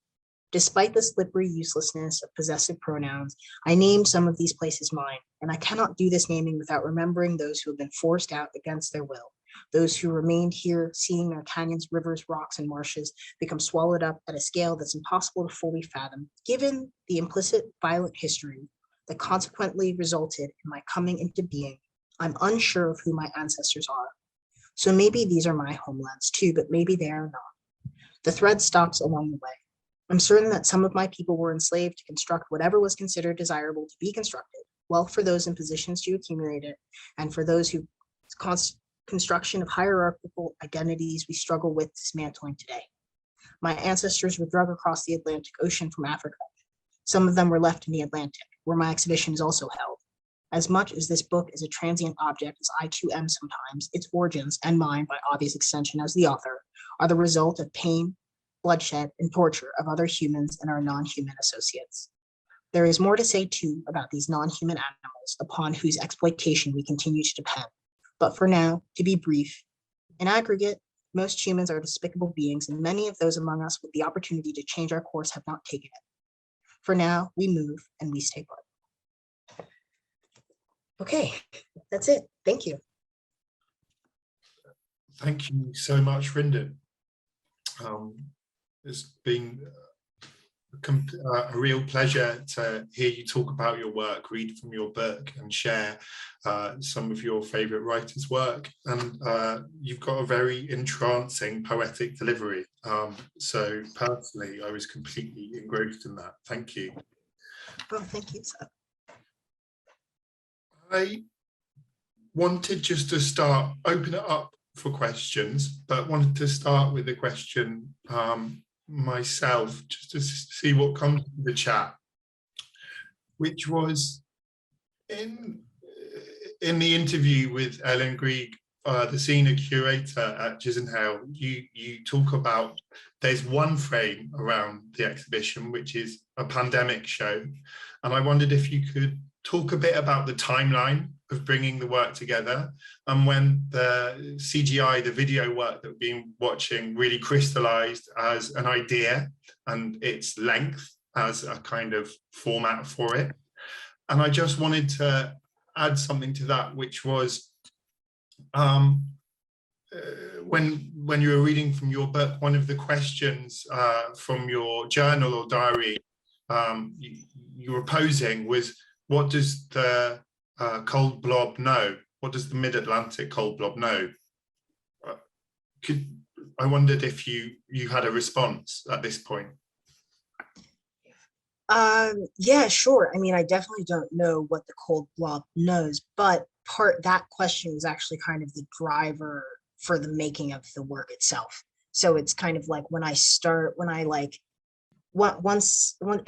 Despite the slippery uselessness of possessive pronouns, I named some of these places mine, and I cannot do this naming without remembering those who have been forced out against their will, those who remained here seeing their canyons, rivers, rocks, and marshes become swallowed up at a scale that's impossible to fully fathom, given the implicit violent history that consequently resulted in my coming into being. I'm unsure of who my ancestors are. So maybe these are my homelands too, but maybe they are not. The thread stops along the way. I'm certain that some of my people were enslaved to construct whatever was considered desirable to be constructed, wealth for those in positions to accumulate it, and for those who construction of hierarchical identities we struggle with dismantling today. My ancestors were dragged across the Atlantic Ocean from Africa. Some of them were left in the Atlantic, where my exhibition is also held. As much as this book is a transient object, as I too am sometimes, its origins, and mine by obvious extension as the author, are the result of pain, bloodshed, and torture of other humans and our non-human associates. There is more to say too about these non-human animals upon whose exploitation we continue to depend. But for now, to be brief, in aggregate, most humans are despicable beings, and many of those among us with the opportunity to change our course have not taken it. For now, we move and we stay put. Okay, that's it. Thank you. Thank you so much, Rindon. It's been a real pleasure to hear you talk about your work, read from your book, and share some of your favourite writers' work. And you've got a very entrancing poetic delivery. So personally, I was completely engrossed in that. Thank you. Oh, thank you, sir. I wanted just to open it up for questions, but wanted to start with a question myself, just to see what comes from the chat, which was in the interview with Ellen Grieg, the senior curator at Chisenhale, you talk about there's one frame around the exhibition, which is a pandemic show. And I wondered if you could talk a bit about the timeline of bringing the work together, and when the CGI, the video work that we've been watching, really crystallized as an idea and its length as a kind of format for it. And I just wanted to add something to that, which was when you were reading from your book, one of the questions from your journal or diary you were posing was, what does the cold blob know? What does the mid-Atlantic cold blob know? I wondered if you had a response at this point. Yeah, sure. I mean, I definitely don't know what the cold blob knows, but that question was actually kind of the driver for the making of the work itself. So it's kind of like I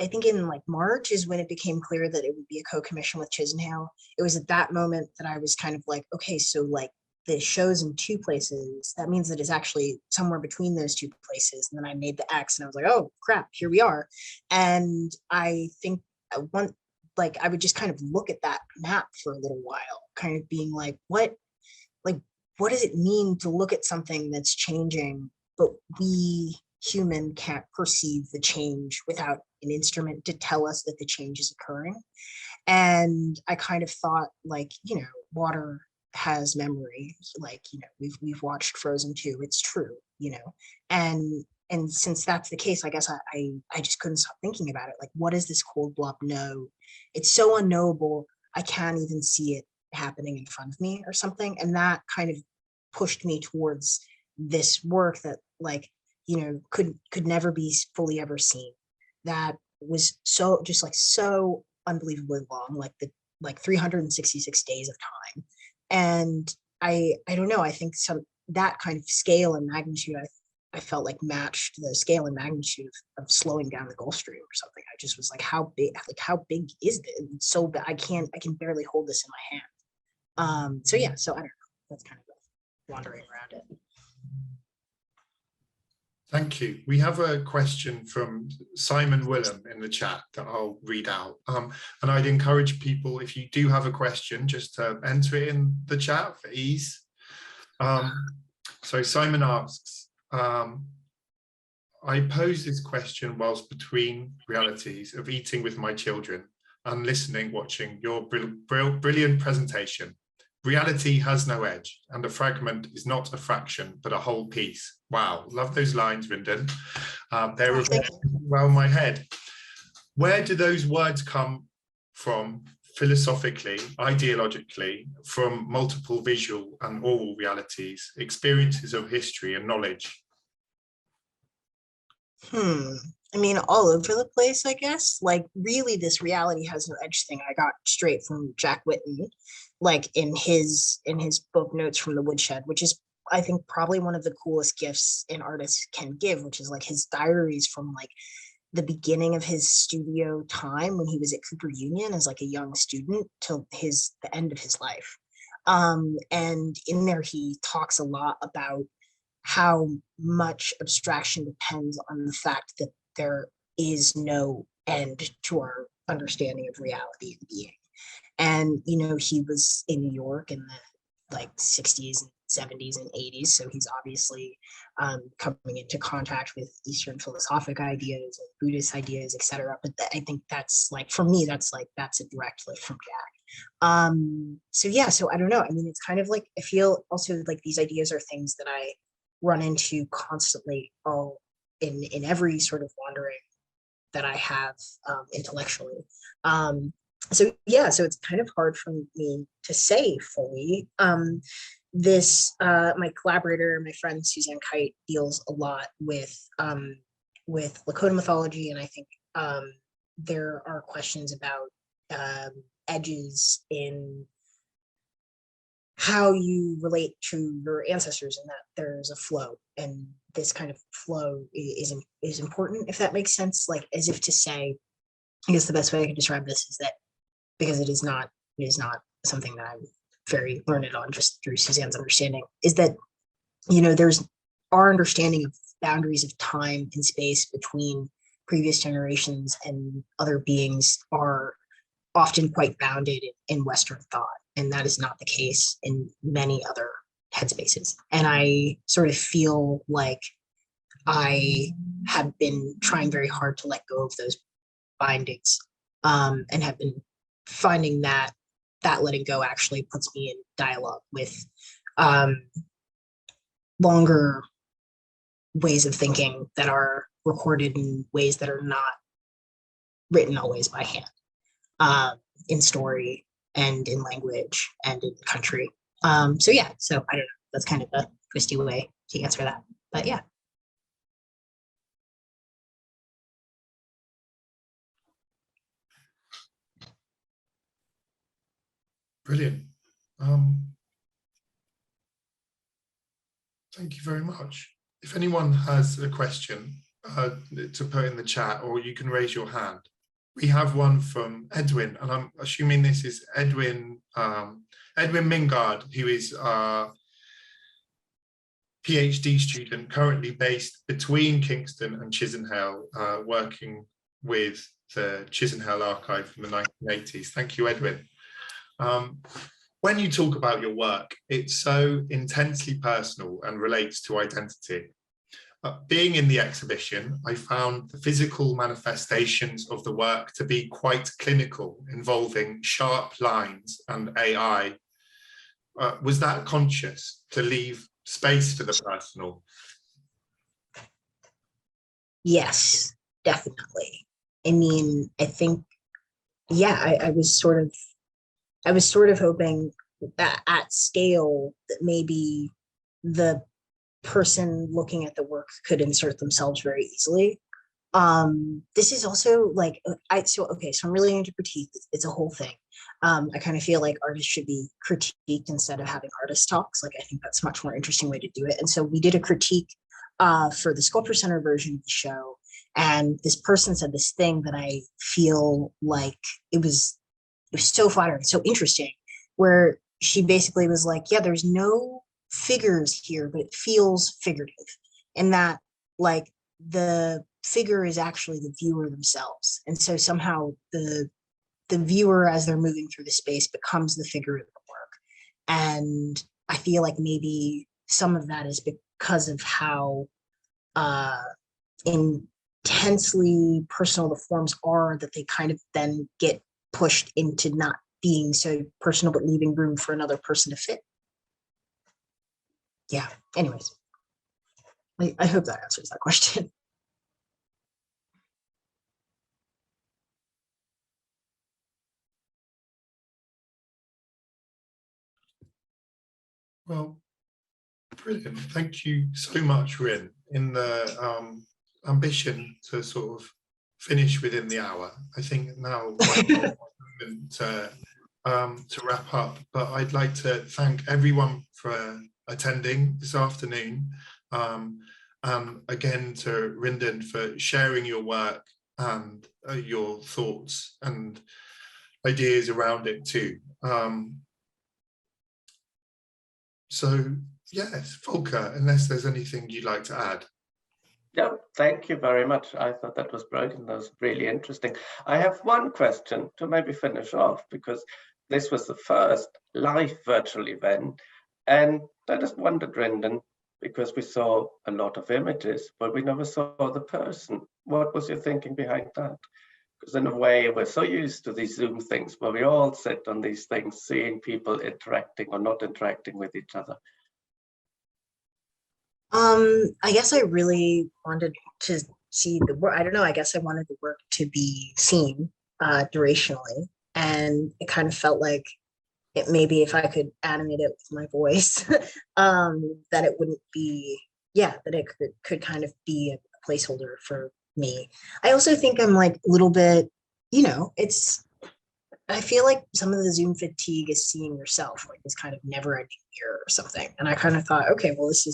think in like March is when it became clear that it would be a co-commission with Chisenhale. It was at that moment that I was kind of like, okay, so like the show's in two places. That means that it's actually somewhere between those two places. And then I made the X and I was like, oh crap, here we are. And I think I would just kind of look at that map for a little while, kind of being like, what does it mean to look at something that's changing, but we human can't perceive the change without an instrument to tell us that the change is occurring? And I kind of thought, like, water has memory, like, we've watched Frozen 2, it's true, and since that's the case, I guess I just couldn't stop thinking about it. Like, what does this cold blob know? It's so unknowable, I can't even see it happening in front of me or something. And that kind of pushed me towards this work that, like, could never be fully ever seen. That was so unbelievably long, like 366 days of time. And I don't know, I think that kind of scale and magnitude, I felt like matched the scale and magnitude of slowing down the Gulf Stream or something. I just was like, how big is this? It's so bad. I can barely hold this in my hand. So yeah, so I don't know. That's kind of wandering around it. Thank you. We have a question from Simon Willem in the chat that I'll read out. And I'd encourage people, if you do have a question, just to enter it in the chat for ease. So Simon asks, I pose this question whilst between realities of eating with my children and watching your brilliant presentation. Reality has no edge, and a fragment is not a fraction, but a whole piece. Wow, love those lines, Rindon. They're revolving around my head. Where do those words come from philosophically, ideologically, from multiple visual and oral realities, experiences of history and knowledge? I mean, all over the place, I guess. Like, really, this reality has no edge thing I got straight from Jack Whitten, like in his book Notes from the Woodshed, which is, I think, probably one of the coolest gifts an artist can give, which is like his diaries from like the beginning of his studio time when he was at Cooper Union as like a young student till the end of his life. And in there he talks a lot about how much abstraction depends on the fact that there is no end to our understanding of reality and being. And, he was in New York in the like 60s and 70s and 80s. So he's obviously coming into contact with Eastern philosophic ideas and Buddhist ideas, etc. But I think that's like, for me, that's a direct lift from Jack. So I don't know. I mean, it's kind of like, I feel also like these ideas are things that I run into constantly in every sort of wandering that I have intellectually. So it's kind of hard for me to say fully. My collaborator, my friend Suzanne Kite, deals a lot with Lakota mythology, and I think there are questions about edges in how you relate to your ancestors, and that there's a flow, and this kind of flow is important, if that makes sense. Like, as if to say, I guess the best way I can describe this is that, because it is not something that I'm very learned on, just through Suzanne's understanding, is that there's our understanding of boundaries of time and space between previous generations and other beings are often quite bounded in Western thought, and that is not the case in many other headspaces. And I sort of feel like I have been trying very hard to let go of those bindings, and have been finding that letting go actually puts me in dialogue with longer ways of thinking that are recorded in ways that are not written always by hand, in story and in language and in country. So I don't know. That's kind of a twisty way to answer that, but yeah. Brilliant. Thank you very much. If anyone has a question to put in the chat, or you can raise your hand. We have one from Edwin, and I'm assuming this is Edwin Mingard, who is a PhD student currently based between Kingston and Chisenhale, working with the Chisenhale archive from the 1980s. Thank you, Edwin. When you talk about your work, it's so intensely personal and relates to identity. Being in the exhibition, I found the physical manifestations of the work to be quite clinical, involving sharp lines and AI. Was that conscious, to leave space for the personal? Yes, definitely. I mean, I think, I was sort of hoping that at scale that maybe the person looking at the work could insert themselves very easily. This is also like, so I'm really into critique. It's a whole thing. I kind of feel like artists should be critiqued instead of having artist talks. Like, I think that's a much more interesting way to do it. And so we did a critique for the Sculpture Center version of the show. And this person said this thing that I feel like it was so flattering, so interesting, where she basically was like, yeah, there's no figures here, but it feels figurative. And that, like, the figure is actually the viewer themselves. And so somehow the viewer, as they're moving through the space, becomes the figure of the work. And I feel like maybe some of that is because of how intensely personal the forms are, that they kind of then get pushed into not being so personal, but leaving room for another person to fit. Yeah, anyways, I hope that answers that question. Well, brilliant. Thank you so much, Rin. In the ambition to sort of finish within the hour, I think now might be the moment to wrap up. But I'd like to thank everyone for attending this afternoon. And again to Rindon for sharing your work and your thoughts and ideas around it too. So yes, Volker, unless there's anything you'd like to add. Yeah, thank you very much. I thought that was brilliant. That was really interesting. I have one question to maybe finish off, because this was the first live virtual event. And I just wondered, Rindon, because we saw a lot of images, but we never saw the person. What was your thinking behind that? Because in a way, we're so used to these Zoom things where we all sit on these things, seeing people interacting or not interacting with each other. I guess I really wanted to see the work. I don't know, I guess I wanted the work to be seen durationally. And it kind of felt like it maybe if I could animate it with my voice, that it wouldn't be, yeah, that it could kind of be a placeholder for me. I also think I'm like a little bit, you know, I feel like some of the Zoom fatigue is seeing yourself, like this kind of never ending mirror or something. And I kind of thought, okay, well, it's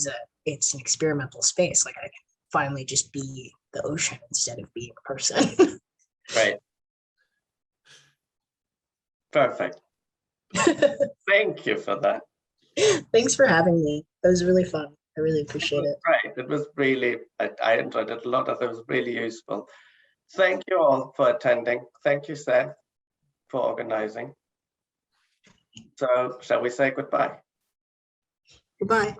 an experimental space. Like I can finally just be the ocean instead of being a person. Right. Perfect. Thank you for that. Thanks for having me. It was really fun. I really appreciate it. Right. It was really, I enjoyed it a lot. It was really useful. Thank you all for attending. Thank you, Seth, for organizing. So shall we say goodbye? Goodbye.